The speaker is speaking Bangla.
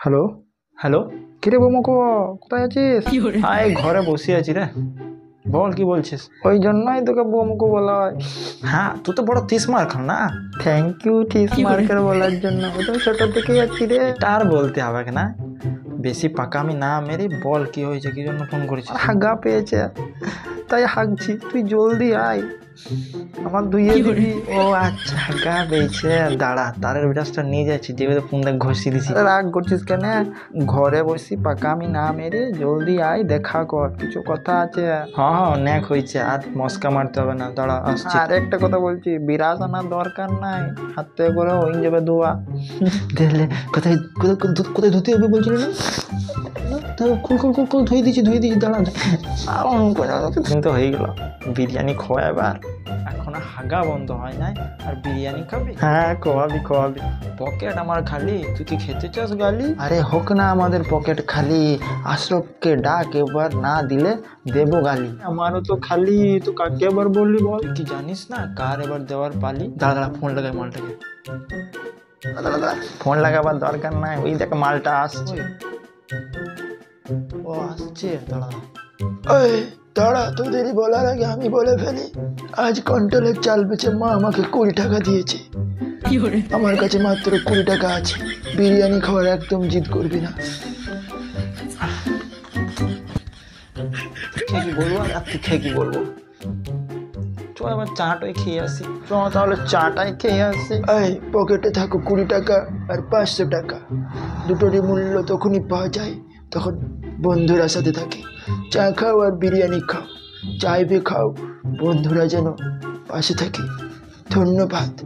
হ্যালো। হ্যালো। কিরে বোমকো, কোথায় আছিস? এই ঘরে বসে আছি রে। বল কি বলছিস? ওই জন্যই তোকে বোমকো বলা হয়। হ্যাঁ, তুই তো বড় তিসমার খান না। থ্যাংক ইউ টিস মার্কার বলার জন্য। ও তো ছোট থেকেই আছি রে। এটা আর বলতে হবে না, বেশি পাকামি না মেরে বল কি হয়েছে, কি জন্য ফোন করেছিস? হাগা পেয়েছে তাই হাগছি, তুই জলদি আয়, আমার ধুইয়ে দিবি। ও আচ্ছা, গা পেয়েছে। দাঁড়া, তারের ব্রাশটা নিয়ে যাচ্ছি, যেভাবে ফোন দেখ ঘষি দিছি। আরে রাগ করছিস কেন? ঘরে বসি পাকামি না মেরে জলদি আয়, দেখা কর, কিছু কথা আছে। হ্যাঁ, ন্যাক হয়েছে, আর মস্কা মারতে হবে না। দাঁড়া আসছি। আর একটা কথা বলছি, বিরাজ আনার দরকার নাই, হাতে করে হয়ে যাবে ধোয়া। দেখলে কোথায় কোথায় কোথায় ধুতে হবে বলছিল না? খুল ধুয়ে দিচ্ছি দাঁড়া। কিন্তু হয়ে গেল, বিরিয়ানি খোয়া এবার। এখন হাগা বন্ধ হয় নাই, আর বিরিয়ানি খাবি? হ্যাঁ, খোয়াবি। পকেট আমার খালি, তুই কি খেতে চাস গালি? আরে হোক না আমাদের পকেট খালি, আশরফকে ডাক, এবার না দিলে দেবো গালি। আমারও তো খালি, তো কাকে এবার বললি বল? তুই কি জানিস না কার এবার দেওয়ার পালি? দাঁড়া ফোন লাগাই মালটাকে। ফোন লাগাবার দরকার নাই, ওই দেখ মালটা আসছে। ও আসছে, দাঁড়া। ওই দাঁড়া, তোদেরই বলার আগে আমি বলে ফেলি। আজ কন্ট্রোলের চাল বেচে মা আমাকে 20 টাকা দিয়েছে। আমার কাছে মাত্র 20 টাকা আছে, বিরিয়ানি খাওয়ার একদম জিদ করবি না। কি বলবো আর তুই খেয়ে কি বলবো? চ এবার চাটাই খেয়ে আসি। চ তাহলে চাটাই খেয়ে আসি। এই পকেটে থাকো 20 টাকা আর 500 টাকা, দুটোরই মূল্য তখনই পাওয়া যায় তখন বন্ধুরা সাথে থাকে। চা খাও আর বিরিয়ানি খাও, চাইবে খাও, বন্ধুরা যেন পাশে থাকে। ধন্যবাদ।